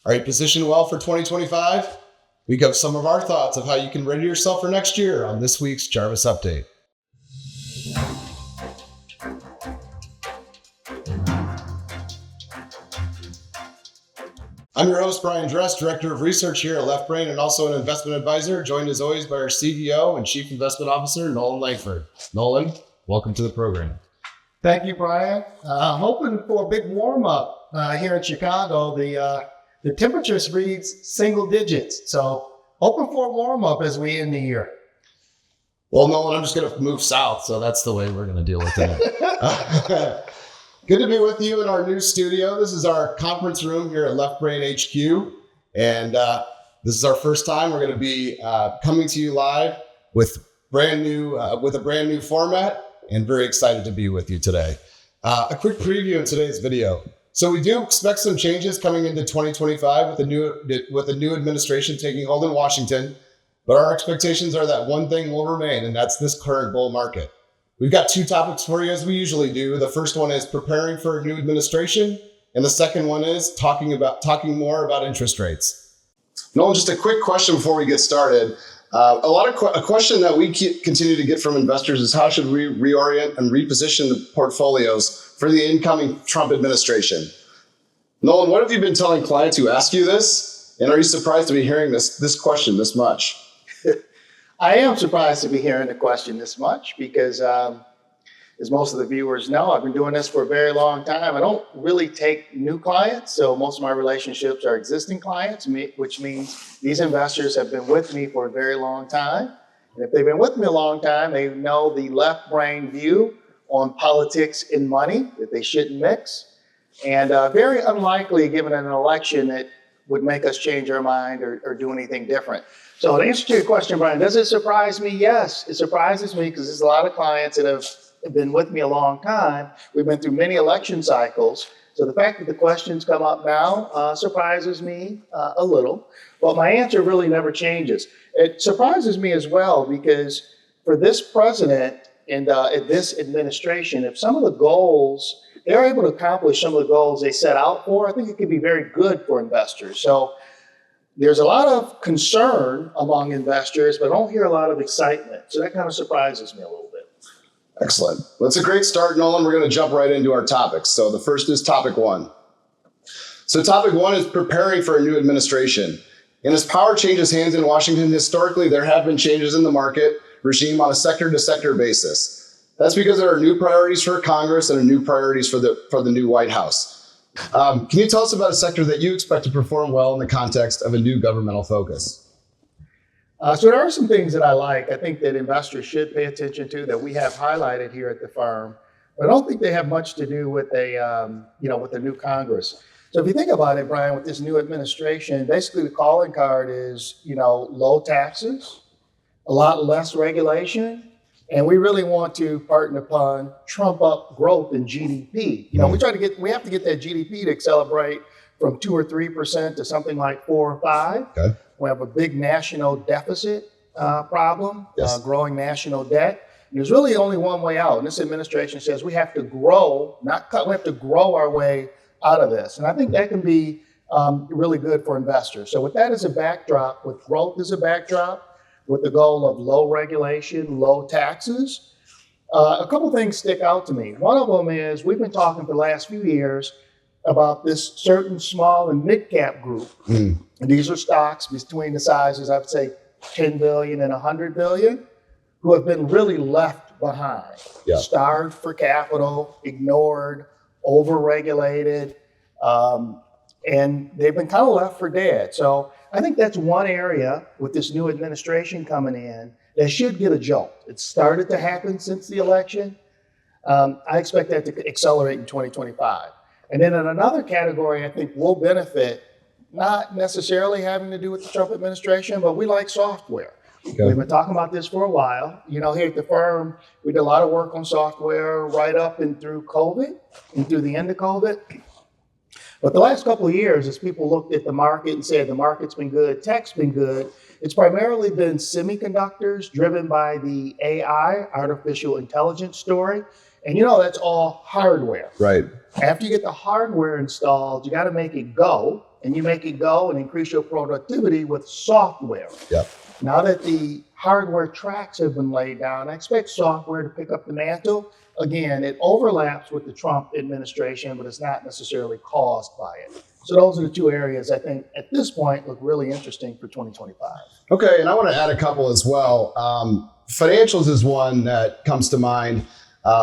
Are you positioned well for 2025? We got some of our thoughts of how you can ready yourself for next year on this week's Jarvis Update. I'm your host, Brian Dress, Director of Research here at Left Brain and also an investment advisor, joined as always by our CEO and Chief Investment Officer, Noland Langford. Noland, welcome to the program. Thank you, Brian. Hoping for a big warm-up here in Chicago. The temperatures reads single digits, so hoping for a warm-up as we end the year. Well, Nolan, I'm just going to move south, so that's the way we're going to deal with it. Good to be with you in our new studio. This is our conference room here at Left Brain HQ, and this is our first time. We're going to be coming to you live with a brand new format, and very excited to be with you today. A quick preview in today's video. So we do expect some changes coming into 2025 with the new administration taking hold in Washington, but our expectations are that one thing will remain, and that's this current bull market. We've got two topics for you as we usually do. The first one is preparing for a new administration, and the second one is talking more about interest rates. Nolan, just a quick question before we get started. A question that we continue to get from investors is how should we reorient and reposition the portfolios for the incoming Trump administration? Nolan, what have you been telling clients who ask you this? And are you surprised to be hearing this question this much? I am surprised to be hearing the question this much because, as most of the viewers know, I've been doing this for a very long time. I don't really take new clients, so most of my relationships are existing clients, which means these investors have been with me for a very long time. And if they've been with me a long time, they know the left brain view on politics and money, that they shouldn't mix. And very unlikely, given an election, that would make us change our mind or do anything different. So to answer your question, Brian, does it surprise me? Yes, it surprises me because there's a lot of clients that have been with me a long time. We've been through many election cycles. So the fact that the questions come up now surprises me a little. But my answer really never changes. It surprises me as well because for this president and this administration, if some of the goals, they're able to accomplish some of the goals they set out for, I think it could be very good for investors. So there's a lot of concern among investors, but I don't hear a lot of excitement. So that kind of surprises me a little bit. Excellent. Well, it's a great start, Nolan. We're going to jump right into our topics. So the first is topic one. So topic one is preparing for a new administration. And as power changes hands in Washington, historically, there have been changes in the market regime on a sector-to-sector basis. That's because there are new priorities for Congress and new priorities for the new White House. Can you tell us about a sector that you expect to perform well in the context of a new governmental focus? So there are some things that I like. I think that investors should pay attention to that we have highlighted here at the firm. But I don't think they have much to do with with the new Congress. So if you think about it, Brian, with this new administration, basically the calling card is low taxes, a lot less regulation. And we really want to partner upon trump up growth in GDP. We have to get that GDP to accelerate from 2 or 3% to something like 4 or 5. Okay. We have a big national deficit problem, Yes. Growing national debt. And there's really only one way out. And this administration says we have to grow, not cut. We have to grow our way out of this. And I think that can be really good for investors. So with that as a backdrop, with growth as a backdrop, with the goal of low regulation, low taxes. A couple things stick out to me. One of them is we've been talking for the last few years about this certain small and mid-cap group. And these are stocks between the sizes, I would say 10 billion and 100 billion, who have been really left behind, starved for capital, ignored, over-regulated, and they've been kind of left for dead. So I think that's one area with this new administration coming in that should get a jolt. It started to happen since the election. I expect that to accelerate in 2025. And then in another category, I think we'll benefit, not necessarily having to do with the Trump administration, but we like software. Okay. We've been talking about this for a while. Here at the firm, we did a lot of work on software right up and through COVID and through the end of COVID. But the last couple of years, as people looked at the market and said the market's been good, tech's been good, it's primarily been semiconductors driven by the AI, artificial intelligence story. And that's all hardware. Right. After you get the hardware installed, you got to make it go. and you make it go and increase your productivity with software. Yep. Now that the hardware tracks have been laid down, I expect software to pick up the mantle. Again, it overlaps with the Trump administration, but it's not necessarily caused by it. So those are the two areas I think at this point look really interesting for 2025. Okay, and I want to add a couple as well. Financials is one that comes to mind.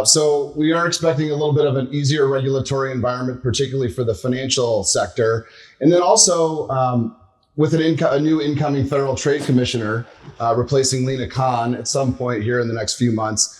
So we are expecting a little bit of an easier regulatory environment, particularly for the financial sector. And then also with a new incoming federal trade commissioner replacing Lena Khan at some point here in the next few months.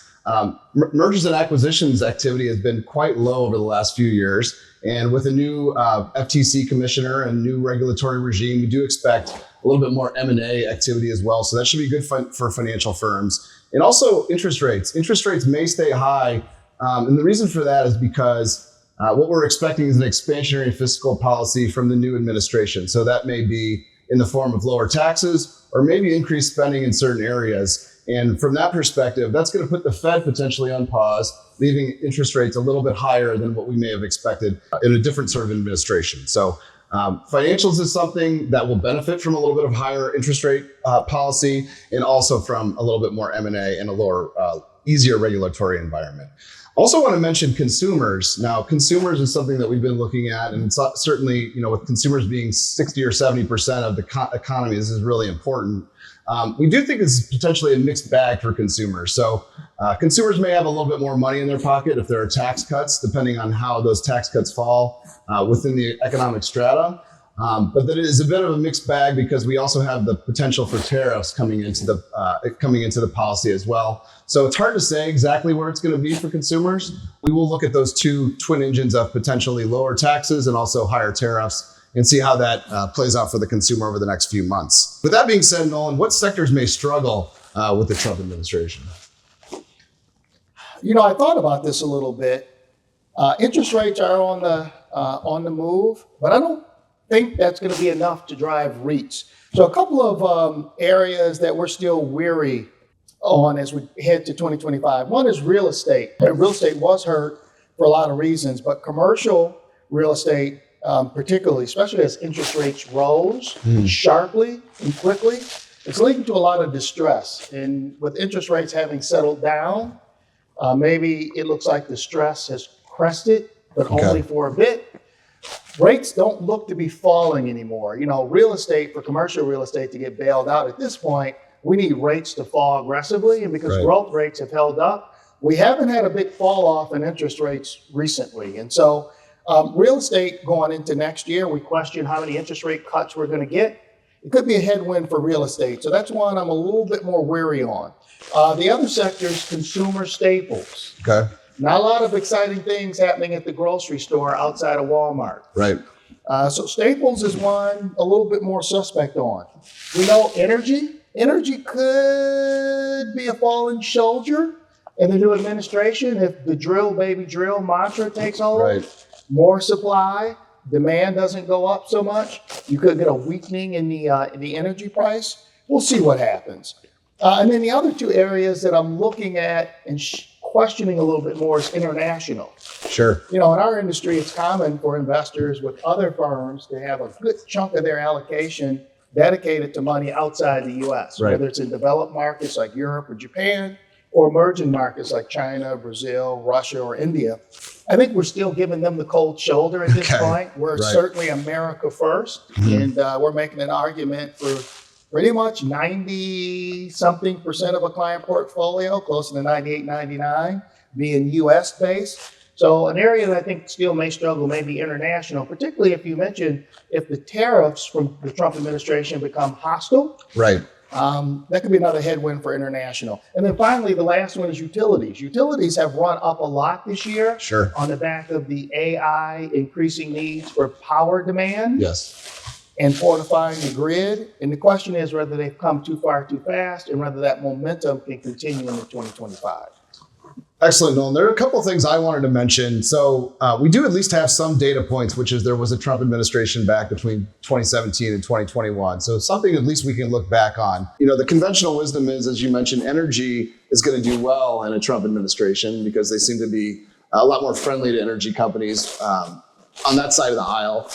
Mergers and acquisitions activity has been quite low over the last few years. And with a new FTC commissioner and new regulatory regime, we do expect a little bit more M&A activity as well. So that should be good for financial firms. And also interest rates. Interest rates may stay high. And the reason for that is because what we're expecting is an expansionary fiscal policy from the new administration. So that may be in the form of lower taxes or maybe increased spending in certain areas. And from that perspective, that's going to put the Fed potentially on pause, leaving interest rates a little bit higher than what we may have expected in a different sort of administration. So financials is something that will benefit from a little bit of higher interest rate policy and also from a little bit more M&A and a lower, easier regulatory environment. Also want to mention consumers. Now, consumers is something that we've been looking at, and it's certainly, with consumers being 60 or 70% of the economy, this is really important. We do think this is potentially a mixed bag for consumers. So consumers may have a little bit more money in their pocket if there are tax cuts, depending on how those tax cuts fall within the economic strata. But that is a bit of a mixed bag because we also have the potential for tariffs coming into the policy as well. So it's hard to say exactly where it's going to be for consumers. We will look at those two twin engines of potentially lower taxes and also higher tariffs and see how that plays out for the consumer over the next few months. With that being said, Noland, what sectors may struggle with the Trump administration? I thought about this a little bit. Interest rates are on the move, but I don't think that's going to be enough to drive REITs. So a couple of areas that we're still weary on as we head to 2025. One is real estate. Real estate was hurt for a lot of reasons, but commercial real estate, particularly, especially as interest rates rose sharply and quickly, it's leading to a lot of distress. And with interest rates having settled down, maybe it looks like the stress has crested, but only for a bit. Rates don't look to be falling anymore. Real estate, for commercial real estate to get bailed out at this point, we need rates to fall aggressively. And because growth rates have held up, we haven't had a big fall off in interest rates recently. And so real estate going into next year, we question how many interest rate cuts we're going to get. It could be a headwind for real estate. So that's one I'm a little bit more wary on. The other sector is consumer staples. Okay. Not a lot of exciting things happening at the grocery store outside of Walmart. Right. So staples is one a little bit more suspect on. We know energy. Energy could be a fallen soldier in the new administration if the drill, baby, drill mantra takes hold. Right. More supply, demand doesn't go up so much. You could get a weakening in the energy price. We'll see what happens. And then the other two areas that I'm looking at and questioning a little bit more is international. Sure. In our industry, it's common for investors with other firms to have a good chunk of their allocation dedicated to money outside the U.S., whether it's in developed markets like Europe or Japan, or emerging markets like China, Brazil, Russia, or India. I think we're still giving them the cold shoulder at this point. We're certainly America first, and we're making an argument for pretty much 90-something% of a client portfolio, close to 98, 99, being U.S. based. So an area that I think still may struggle may be international, particularly if you mentioned if the tariffs from the Trump administration become hostile. Right. That could be another headwind for international. And then finally, the last one is utilities. Utilities have run up a lot this year on the back of the AI increasing needs for power demand. And fortifying the grid. And the question is whether they've come too far too fast and whether that momentum can continue into 2025. Excellent, Nolan. There are a couple of things I wanted to mention. So we do at least have some data points, which is there was a Trump administration back between 2017 and 2021. So something at least we can look back on. The conventional wisdom is, as you mentioned, energy is going to do well in a Trump administration because they seem to be a lot more friendly to energy companies on that side of the aisle.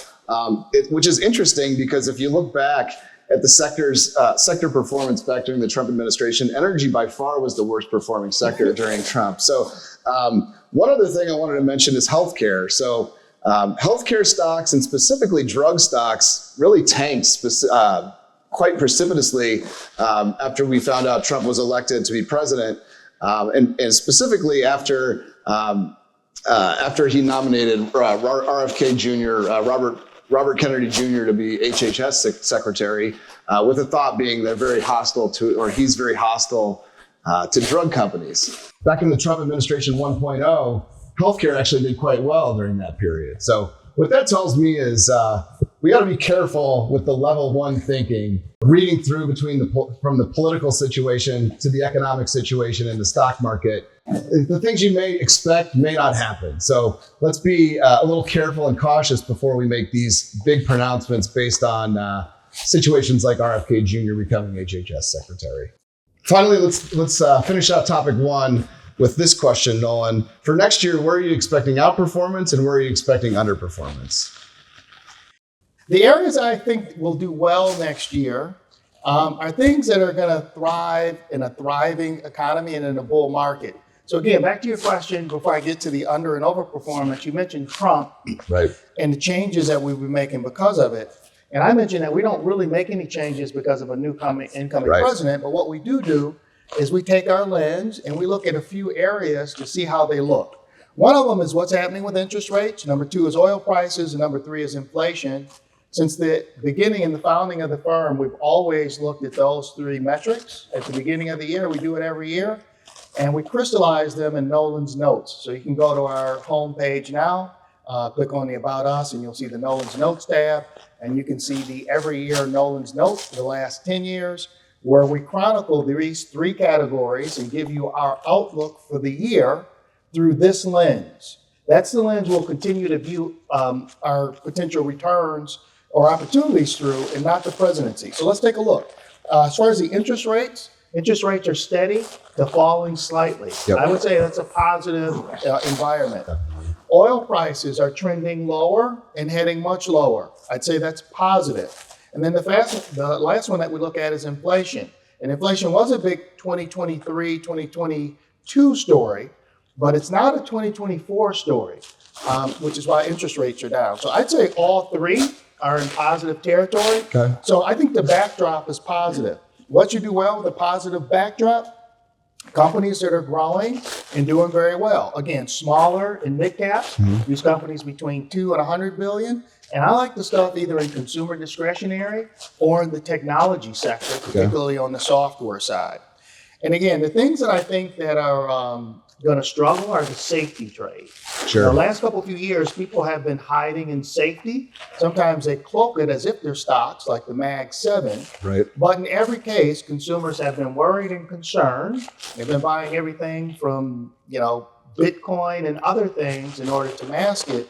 which is interesting because if you look back at the sector performance back during the Trump administration, energy by far was the worst performing sector during Trump. So one other thing I wanted to mention is healthcare. So healthcare stocks and specifically drug stocks really tanked quite precipitously after we found out Trump was elected to be president, and specifically after he nominated RFK Jr., Robert Kennedy Jr. to be HHS secretary, with the thought being they're very hostile he's very hostile to drug companies. Back in the Trump administration 1.0, healthcare actually did quite well during that period. So what that tells me is we got to be careful with the level one thinking, reading through from the political situation to the economic situation in the stock market. The things you may expect may not happen. So let's be a little careful and cautious before we make these big pronouncements based on situations like RFK Jr. becoming HHS secretary. Finally, let's finish out topic one with this question, Nolan. For next year, where are you expecting outperformance and where are you expecting underperformance? The areas I think will do well next year are things that are going to thrive in a thriving economy and in a bull market. So again, back to your question before I get to the under and overperformance, you mentioned Trump, right, and the changes that we've been making because of it. And I mentioned that we don't really make any changes because of a new incoming right. president, but what we do is we take our lens and we look at a few areas to see how they look. One of them is what's happening with interest rates. Number two is oil prices, and number three is inflation. Since the beginning and the founding of the firm, we've always looked at those three metrics. At the beginning of the year, we do it every year, and we crystallize them in Noland's notes. So you can go to our homepage now, click on the About Us, and you'll see the Noland's Notes tab, and you can see the every year Noland's Notes for the last 10 years, where we chronicle these three categories and give you our outlook for the year through this lens. That's the lens we'll continue to view our potential returns or opportunities through, and not the presidency. So let's take a look. As far as the interest rates are steady to falling slightly. Yep. I would say that's a positive environment. Oil prices are trending lower and heading much lower. I'd say that's positive. And then the last one that we look at is inflation. And inflation was a big 2023, 2022 story, but it's not a 2024 story, which is why interest rates are down. So I'd say all three are in positive territory. Okay. So I think the backdrop is positive. What you do well with a positive backdrop, companies that are growing and doing very well. Again, smaller and mid caps, these companies between 2 and 100 billion. And I like the stuff either in consumer discretionary or in the technology sector, particularly on the software side. And again, the things that I think that are going to struggle are the safety trade. Sure. The last few years, people have been hiding in safety. Sometimes they cloak it as if they're stocks, like the Mag 7. Right. But in every case, consumers have been worried and concerned. They've been buying everything from, Bitcoin and other things in order to mask it.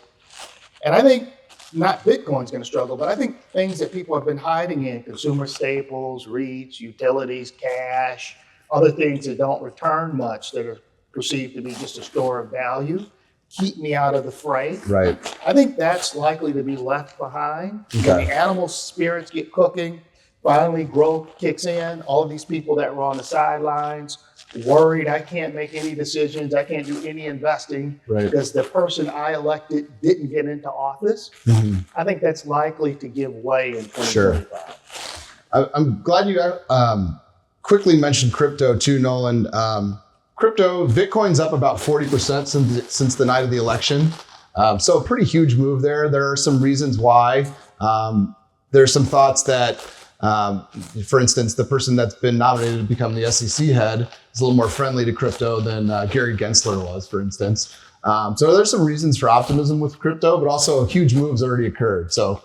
And I think not Bitcoin's going to struggle, but I think things that people have been hiding in, consumer staples, REITs, utilities, cash, other things that don't return much, that are perceived to be just a store of value, keep me out of the fray. Right. I think that's likely to be left behind. Okay. When the animal spirits get cooking, finally growth kicks in. All of these people that were on the sidelines, worried, I can't make any decisions, I can't do any investing because the person I elected didn't get into office. I think that's likely to give way in 2025. Sure. I'm glad you quickly mentioned crypto too, Nolan. Crypto, Bitcoin's up about 40% since the night of the election. So a pretty huge move there. There are some reasons why. There's some thoughts that, for instance, the person that's been nominated to become the SEC head is a little more friendly to crypto than Gary Gensler was, for instance. So there's some reasons for optimism with crypto, but also a huge move's already occurred. So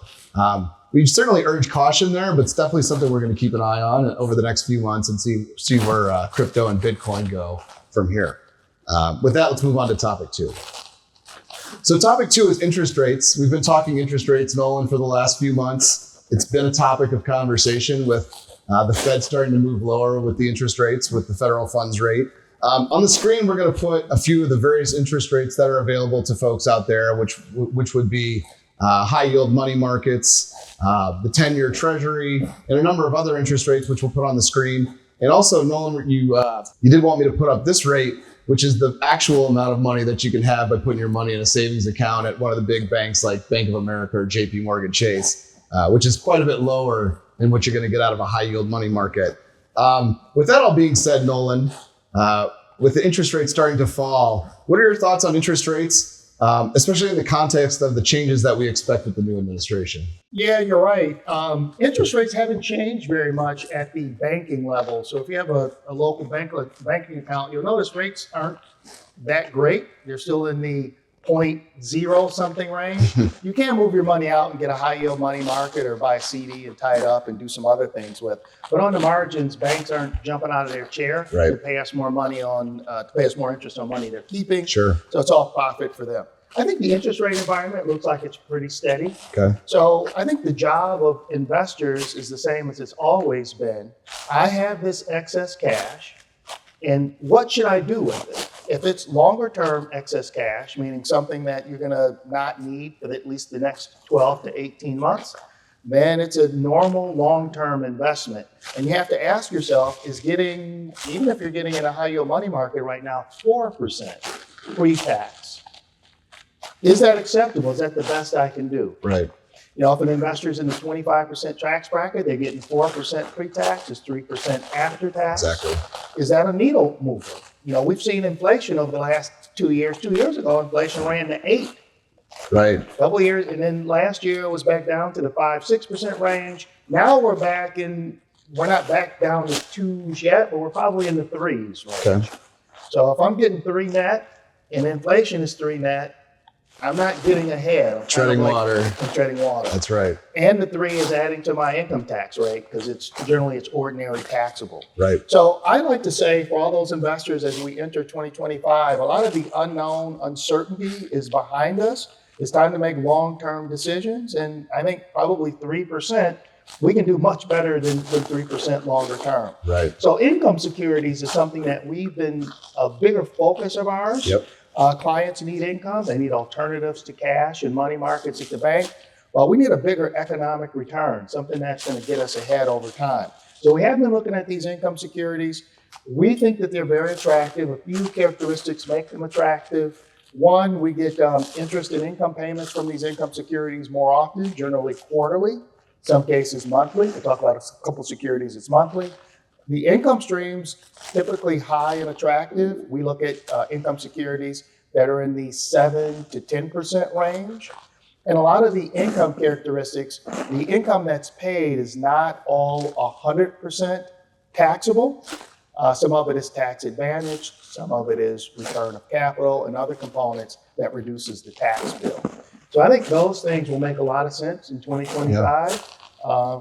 we certainly urge caution there, but it's definitely something we're going to keep an eye on over the next few months and see where crypto and Bitcoin go from here. With that, let's move on to topic two. So topic two is interest rates. We've been talking interest rates, Nolan, for the last few months. It's been a topic of conversation with the Fed starting to move lower with the interest rates, with the federal funds rate. On the screen, we're going to put a few of the various interest rates that are available to folks out there, which would be high yield money markets, the 10-year treasury, and a number of other interest rates, which we'll put on the screen. And also, Nolan, you did want me to put up this rate, which is the actual amount of money that you can have by putting your money in a savings account at one of the big banks like Bank of America or JP Morgan Chase, which is quite a bit lower than what you're going to get out of a high yield money market. With that all being said, Nolan, with the interest rates starting to fall, what are your thoughts on interest rates? Especially in the context of the changes that we expect with the new administration. Yeah, you're right. Interest rates haven't changed very much at the banking level. So if you have a local banking account, you'll notice rates aren't that great. They're still in the 0.0 something range. You can move your money out and get a high yield money market or buy a CD and tie it up and do some other things with. But on the margins, banks aren't jumping out of their chair to pay us more money to pay us more interest on money they're keeping. Sure. So it's all profit for them. I think the interest rate environment looks like it's pretty steady. Okay. So I think the job of investors is the same as it's always been. I have this excess cash, and what should I do with it? If it's longer term excess cash, meaning something that you're going to not need for at least the next 12 to 18 months, then it's a normal long-term investment. And you have to ask yourself, even if you're getting in a high yield money market right now, 4% pre-tax, is that acceptable? Is that the best I can do? Right. You know, if an investor's in the 25% tax bracket, they're getting 4% pre-tax, is 3% after tax. Exactly. Is that a needle mover? You know, we've seen inflation over the last 2 years. 2 years ago, inflation ran to 8. Right. A couple years, and then last year it was back down to the 5-6% range. Now we're not back down to 2s yet, but we're probably in the 3s range. Okay. So if I'm getting 3 net and inflation is 3 net, I'm not getting ahead. I'm treading water. That's right. And the 3 is adding to my income tax rate because it's ordinary taxable. Right. So I like to say for all those investors as we enter 2025, a lot of the unknown uncertainty is behind us. It's time to make long-term decisions. And I think probably 3%, we can do much better than 3% longer term. Right. So income securities is something that we've been a bigger focus of ours. Yep. Clients need income. They need alternatives to cash and money markets at the bank. Well, we need a bigger economic return, something that's going to get us ahead over time. So we have been looking at these income securities. We think that they're very attractive. A few characteristics make them attractive. One, we get interest and income payments from these income securities more often, generally quarterly, some cases monthly. We'll talk about a couple securities, it's monthly. The income streams, typically high and attractive. We look at income securities that are in the 7 to 10% range. And a lot of the income characteristics, the income that's paid is not all 100% taxable. Some of it is tax advantaged, some of it is return of capital and other components that reduces the tax bill. So I think those things will make a lot of sense in 2025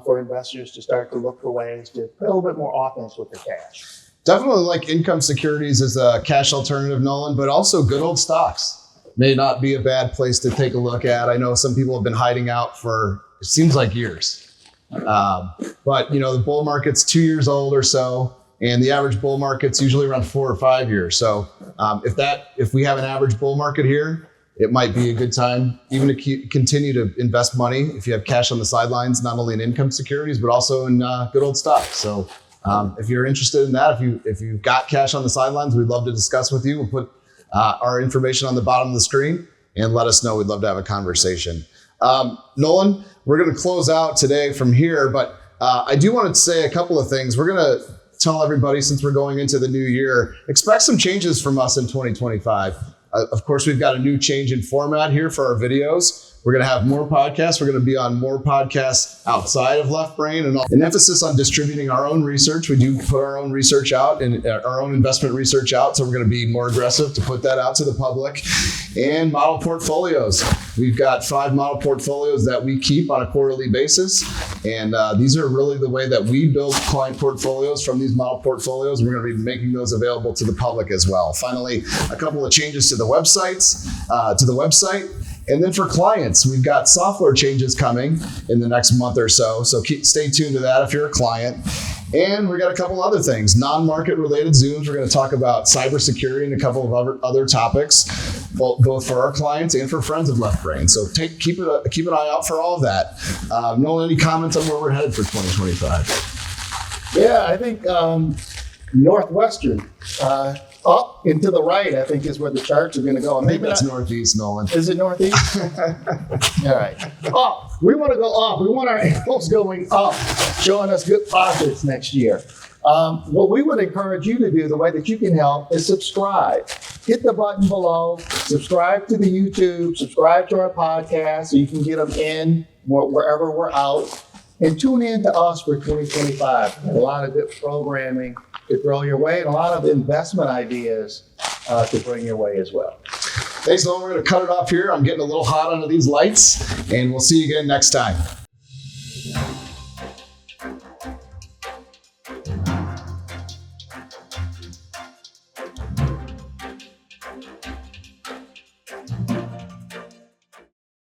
for investors to start to look for ways to play a little bit more offense with their cash. Definitely like income securities as a cash alternative, Nolan, but also good old stocks may not be a bad place to take a look at. I know some people have been hiding out for, it seems like years. But, you know, the bull market's 2 years old or so, and the average bull market's usually around 4 or 5 years. So if we have an average bull market here, it might be a good time even to continue to invest money if you have cash on the sidelines, not only in income securities, but also in good old stocks. So if you're interested in that, if you've got cash on the sidelines, we'd love to discuss with you. We'll put our information on the bottom of the screen and let us know. We'd love to have a conversation. Nolan, we're going to close out today from here, but I do want to say a couple of things. We're going to tell everybody, since we're going into the new year, expect some changes from us in 2025. Of course, we've got a new change in format here for our videos. We're going to have more podcasts. We're going to be on more podcasts outside of Left Brain, and an emphasis on distributing our own research. We do put our own research out and our own investment research out. So we're going to be more aggressive to put that out to the public. And model portfolios. We've got 5 model portfolios that we keep on a quarterly basis. And these are really the way that we build client portfolios from these model portfolios. We're going to be making those available to the public as well. Finally, a couple of changes to the website. And then for clients, we've got software changes coming in the next month or so. So stay tuned to that if you're a client. And we got a couple other things, non-market related Zooms. We're going to talk about cybersecurity and a couple of other topics. both for our clients and for friends of Left Brain. So keep an eye out for all of that. Nolan, any comments on where we're headed for 2025? Yeah, I think Northwestern, up and to the right, I think is where the charts are going to go. I think that's northeast, Nolan. Is it northeast? All right. Up. We want to go up. We want our arrows going up, showing us good profits next year. What we would encourage you to do, the way that you can help, is subscribe. Hit the button below, subscribe to the YouTube, subscribe to our podcast so you can get them in wherever we're out. And tune in to us for 2025. A lot of good programming to throw your way and a lot of investment ideas to bring your way as well. Thanks, Nolan. We're going to cut it off here. I'm getting a little hot under these lights, and we'll see you again next time.